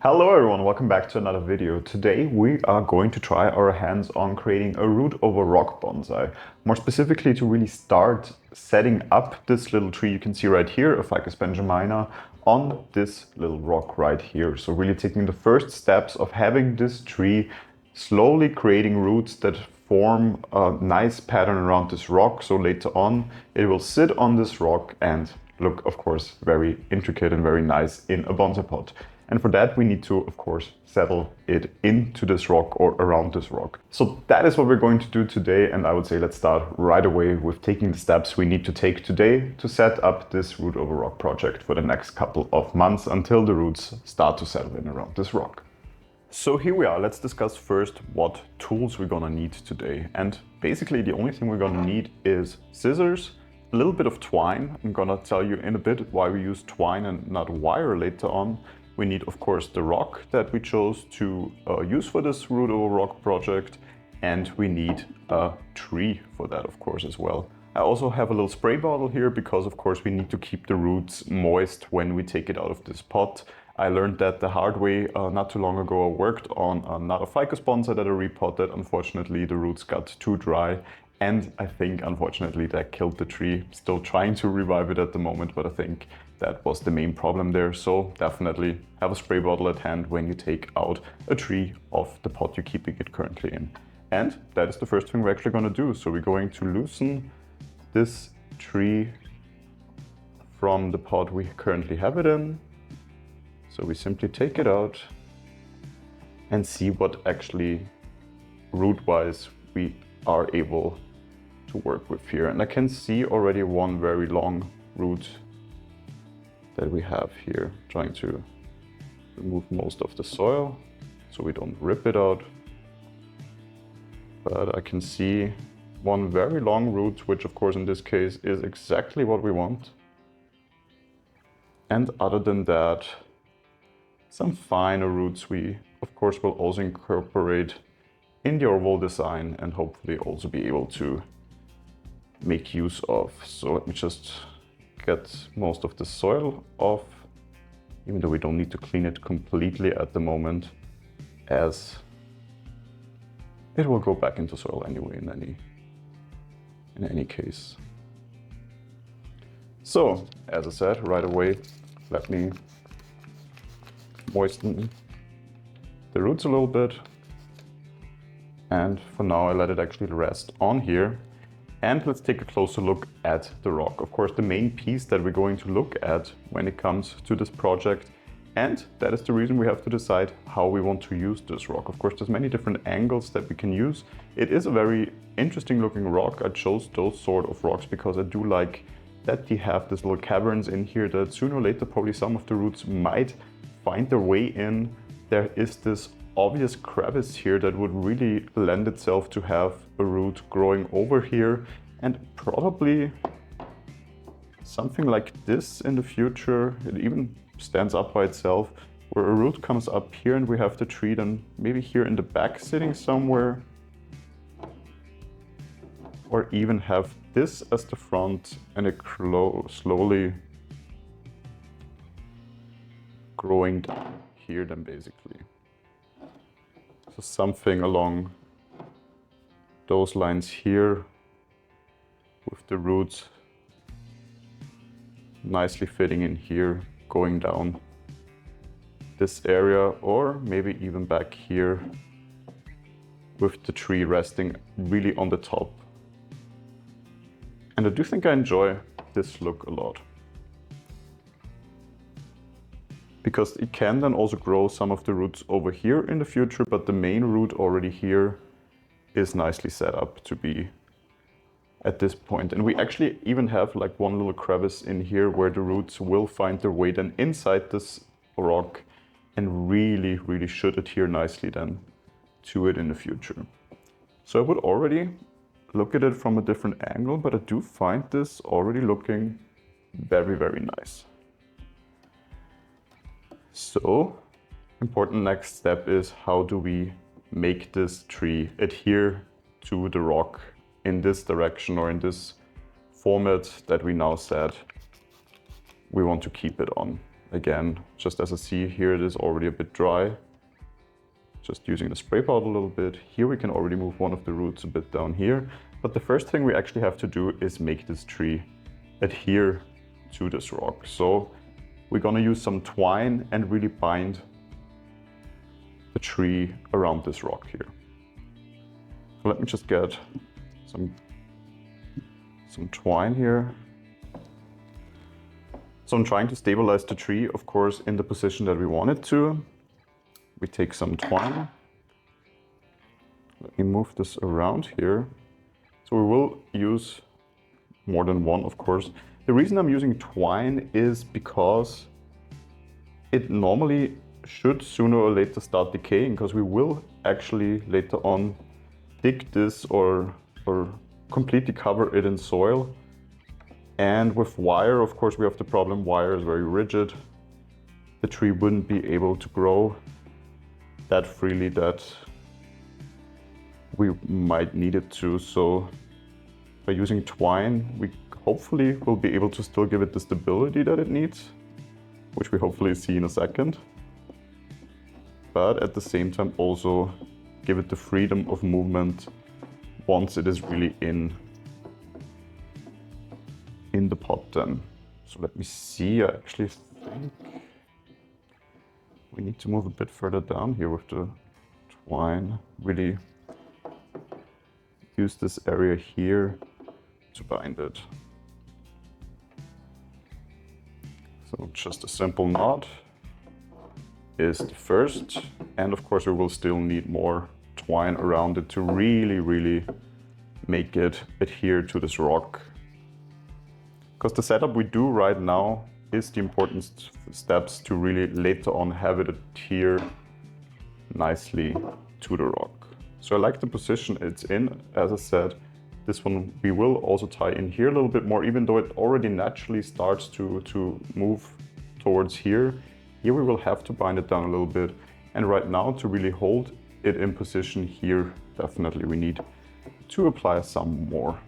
Hello everyone, welcome back to another video. Today we are going to try our hands on creating a root over rock bonsai. More specifically to really start setting up this little tree you can see right here, a Ficus benjamina, on this little rock right here. So really taking the first steps of having this tree slowly creating roots that form a nice pattern around this rock. So later on it will sit on this rock and look, of course, very intricate and very nice in a bonsai pot. And for that, we need to, of course, settle it into this rock or around this rock. So that is what we're going to do today. And I would say let's start right away with taking the steps we need to take today to set up this root over rock project for the next couple of months until the roots start to settle in around this rock. So here we are. Let's discuss first what tools we're gonna need today. And basically the only thing we're gonna need is scissors, a little bit of twine. I'm gonna tell you in a bit why we use twine and not wire later on. We need, of course, the rock that we chose to use for this root over rock project, and we need a tree for that, of course, as well. I also have a little spray bottle here because, of course, we need to keep the roots moist when we take it out of this pot. I learned that the hard way not too long ago. I worked on another ficus bonsai that I repotted. Unfortunately, the roots got too dry, and I think, unfortunately, that killed the tree. Still trying to revive it at the moment, but I think that was the main problem there. So definitely have a spray bottle at hand when you take out a tree of the pot you're keeping it currently in. And that is the first thing we're actually going to do. So we're going to loosen this tree from the pot we currently have it in. So we simply take it out and see what actually root-wise we are able to work with here. And I can see already one very long root that we have here, trying to remove most of the soil so we don't rip it out. But I can see one very long root, which of course in this case is exactly what we want. And other than that, some finer roots we of course will also incorporate in the overall design and hopefully also be able to make use of. So let me just get most of the soil off, even though we don't need to clean it completely at the moment, as it will go back into soil anyway in any case. So as I said, right away, let me moisten the roots a little bit. And for now, I let it actually rest on here. And let's take a closer look at the rock. Of course, the main piece that we're going to look at when it comes to this project. And that is the reason we have to decide how we want to use this rock. Of course, there's many different angles that we can use. It is a very interesting looking rock. I chose those sort of rocks because I do like that they have these little caverns in here that sooner or later probably some of the roots might find their way in. There is this obvious crevice here that would really lend itself to have a root growing over here, and probably something like this in the future. It even stands up by itself, where a root comes up here and we have the tree then maybe here in the back sitting somewhere, or even have this as the front and it slowly growing down here then basically. So something along those lines here, with the roots nicely fitting in here, going down this area, or maybe even back here with the tree resting really on the top. And I do think I enjoy this look a lot, because it can then also grow some of the roots over here in the future, but the main root already here is nicely set up to be at this point. And we actually even have like one little crevice in here where the roots will find their way then inside this rock and really should adhere nicely then to it in the future. So I would already look at it from a different angle, but I do find this already looking very nice. So, important next step is how do we make this tree adhere to the rock in this direction or in this format that we now said we want to keep it on. Again, just as I see here, it is already a bit dry. Just using the spray bottle a little bit. Here we can already move one of the roots a bit down here. But the first thing we actually have to do is make this tree adhere to this rock. So we're gonna use some twine and really bind the tree around this rock here. So let me just get some twine here. So I'm trying to stabilize the tree, of course, in the position that we want it to. We take some twine. Let me move this around here. So we will use more than one, of course. The reason I'm using twine is because it normally should sooner or later start decaying, because we will actually later on dig this or completely cover it in soil. And with wire, of course, we have the problem wire is very rigid. The tree wouldn't be able to grow that freely that we might need it to. So by using twine, we hopefully will be able to still give it the stability that it needs, which we hopefully see in a second. But at the same time also give it the freedom of movement once it is really in the pot then. So let me see, I actually think we need to move a bit further down here with the twine. Really use this area here to bind it. So just a simple knot is the first, and of course we will still need more twine around it to really make it adhere to this rock. Because the setup we do right now is the important steps to really later on have it adhere nicely to the rock. So I like the position it's in. As I said, this one we will also tie in here a little bit more, even though it already naturally starts to move towards here. Here we will have to bind it down a little bit. And right now, to really hold it in position here, definitely we need to apply some more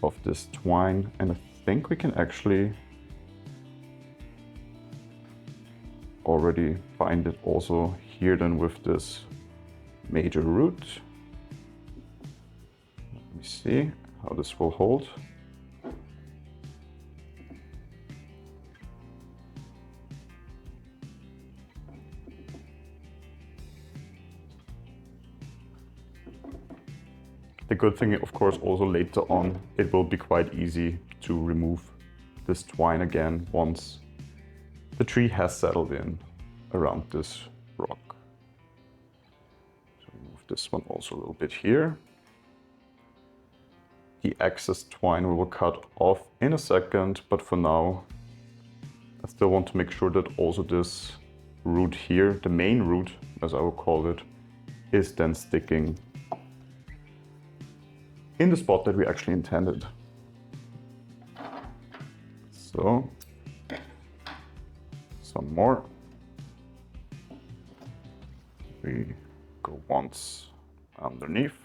of this twine. And I think we can actually already bind it also here then with this major root. Let me see how this will hold. The good thing, of course, also later on, it will be quite easy to remove this twine again once the tree has settled in around this rock. So move this one also a little bit here. The excess twine we will cut off in a second, but for now, I still want to make sure that also this root here, the main root, as I will call it, is then sticking in the spot that we actually intended. So, some more. We go once underneath,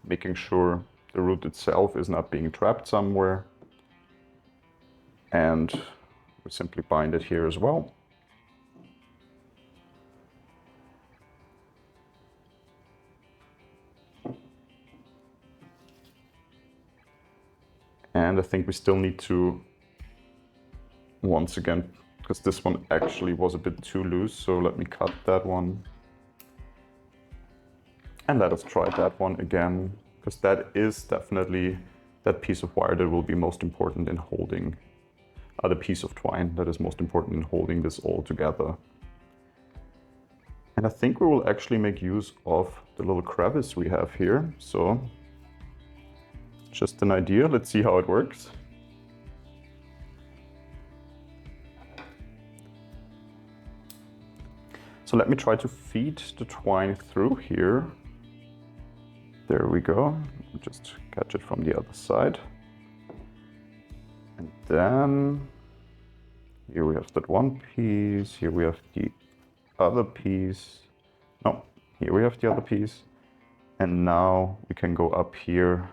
making sure the root itself is not being trapped somewhere. And we simply bind it here as well. And I think we still need to, once again, because this one actually was a bit too loose, so let me cut that one. And let us try that one again, because that is definitely that piece of wire that will be most important in holding, the piece of twine that is most important in holding this all together. And I think we will actually make use of the little crevice we have here. So just an idea, let's see how it works. So let me try to feed the twine through here. There we go, just catch it from the other side. And then here we have that one piece, here we have the other piece. No, here we have the other piece. And now we can go up here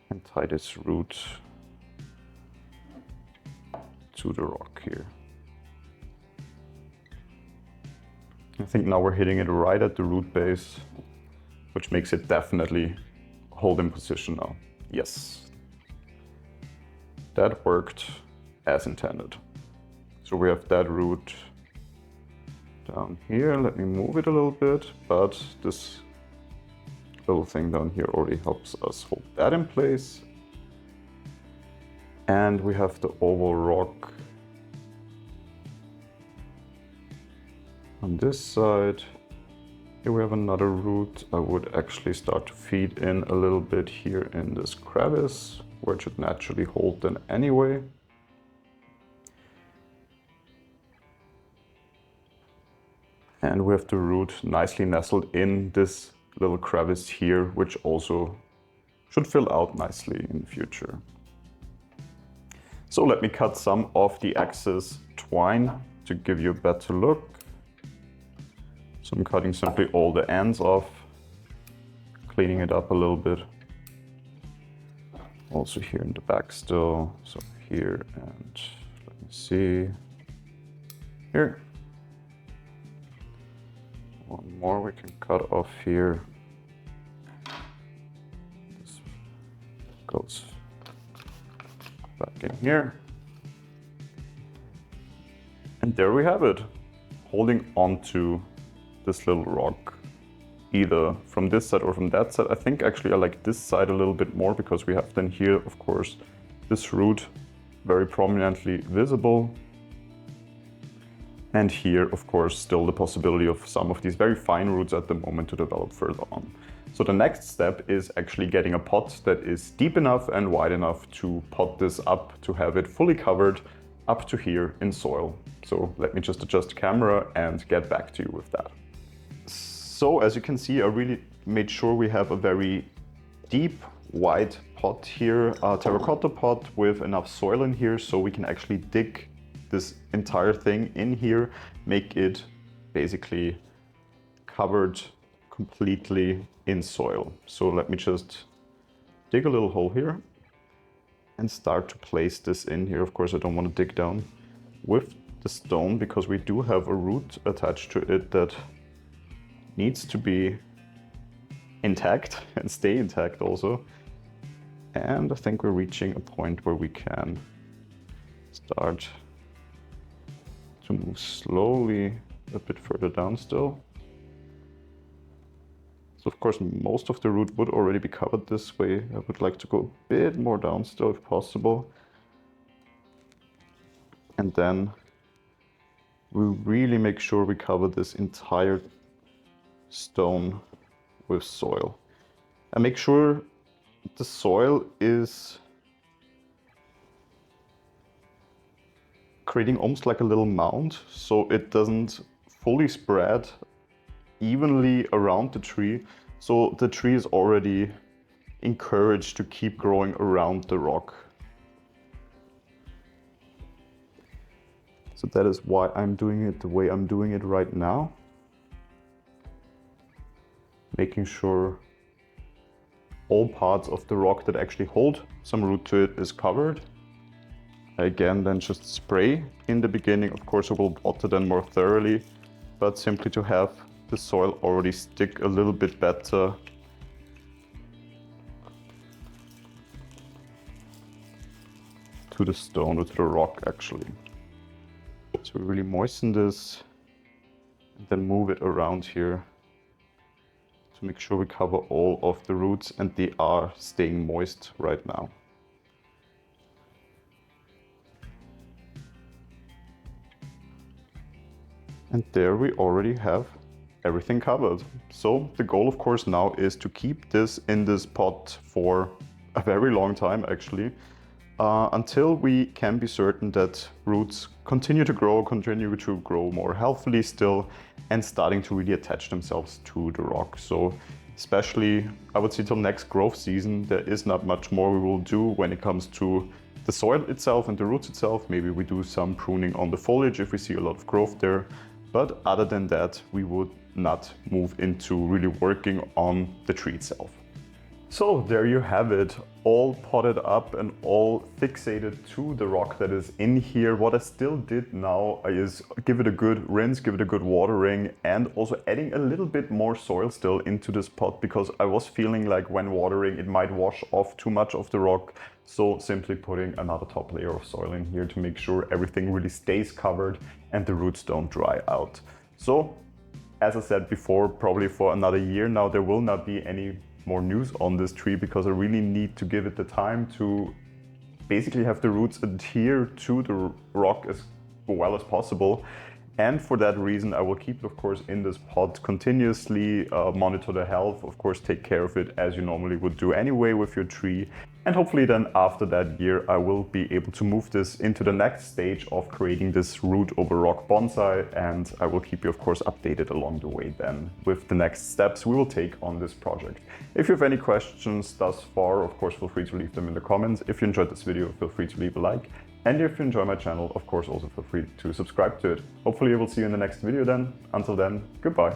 and tie this root to the rock here. I think now we're hitting it right at the root base, which makes it definitely hold in position now. Yes, that worked as intended. So we have that root down here. Let me move it a little bit, but this little thing down here already helps us hold that in place. And we have the oval rock on this side. Here we have another root. I would actually start to feed in a little bit here in this crevice, where it should naturally hold then anyway. And we have the root nicely nestled in this little crevice here, which also should fill out nicely in the future. So let me cut some of the excess twine to give you a better look. So I'm cutting simply all the ends off, cleaning it up a little bit. Also here in the back still, so here and let me see, here. One more we can cut off here. This goes back in here. And there we have it, holding onto this little rock, either from this side or from that side. I think actually I like this side a little bit more because we have then here, of course, this root very prominently visible. And here, of course, still the possibility of some of these very fine roots at the moment to develop further on. So the next step is actually getting a pot that is deep enough and wide enough to pot this up, to have it fully covered up to here in soil. So let me just adjust the camera and get back to you with that. So as you can see, I really made sure we have a very deep, wide pot here, a terracotta pot with enough soil in here so we can actually dig this entire thing in here, make it basically covered completely in soil. So let me just dig a little hole here and start to place this in here. Of course, I don't want to dig down with the stone because we do have a root attached to it that needs to be intact and stay intact also. And I think we're reaching a point where we can start to move slowly a bit further down still. So of course most of the root would already be covered this way. I would like to go a bit more down still if possible. And then we really make sure we cover this entire stone with soil. And make sure the soil is creating almost like a little mound, so it doesn't fully spread evenly around the tree. So the tree is already encouraged to keep growing around the rock. So that is why I'm doing it the way I'm doing it right now. Making sure all parts of the rock that actually hold some root to it is covered. Again, then just spray in the beginning. Of course, I will water then more thoroughly, but simply to have the soil already stick a little bit better. To the stone or to the rock actually. So we really moisten this and then move it around here to make sure we cover all of the roots, and they are staying moist right now. And there we already have everything covered. So the goal of course now is to keep this in this pot for a very long time actually, until we can be certain that roots continue to grow more healthily still, and starting to really attach themselves to the rock. So especially I would say till next growth season, there is not much more we will do when it comes to the soil itself and the roots itself. Maybe we do some pruning on the foliage if we see a lot of growth there. But other than that, we would not move into really working on the tree itself. So there you have it. all potted up and all fixated to the rock that is in here. What I still did now is give it a good rinse, give it a good watering, and also adding a little bit more soil still into this pot, because I was feeling like when watering it might wash off too much of the rock. So simply putting another top layer of soil in here to make sure everything really stays covered and the roots don't dry out. So as I said before, probably for another year now, there will not be any more news on this tree, because I really need to give it the time to basically have the roots adhere to the rock as well as possible. And for that reason, I will keep it, of course, in this pot, continuously monitor the health, of course, take care of it as you normally would do anyway with your tree. And hopefully then after that year, I will be able to move this into the next stage of creating this root over rock bonsai. And I will keep you, of course, updated along the way then with the next steps we will take on this project. If you have any questions thus far, of course, feel free to leave them in the comments. If you enjoyed this video, feel free to leave a like. And if you enjoy my channel, of course, also feel free to subscribe to it. Hopefully I will see you in the next video then. Until then, goodbye.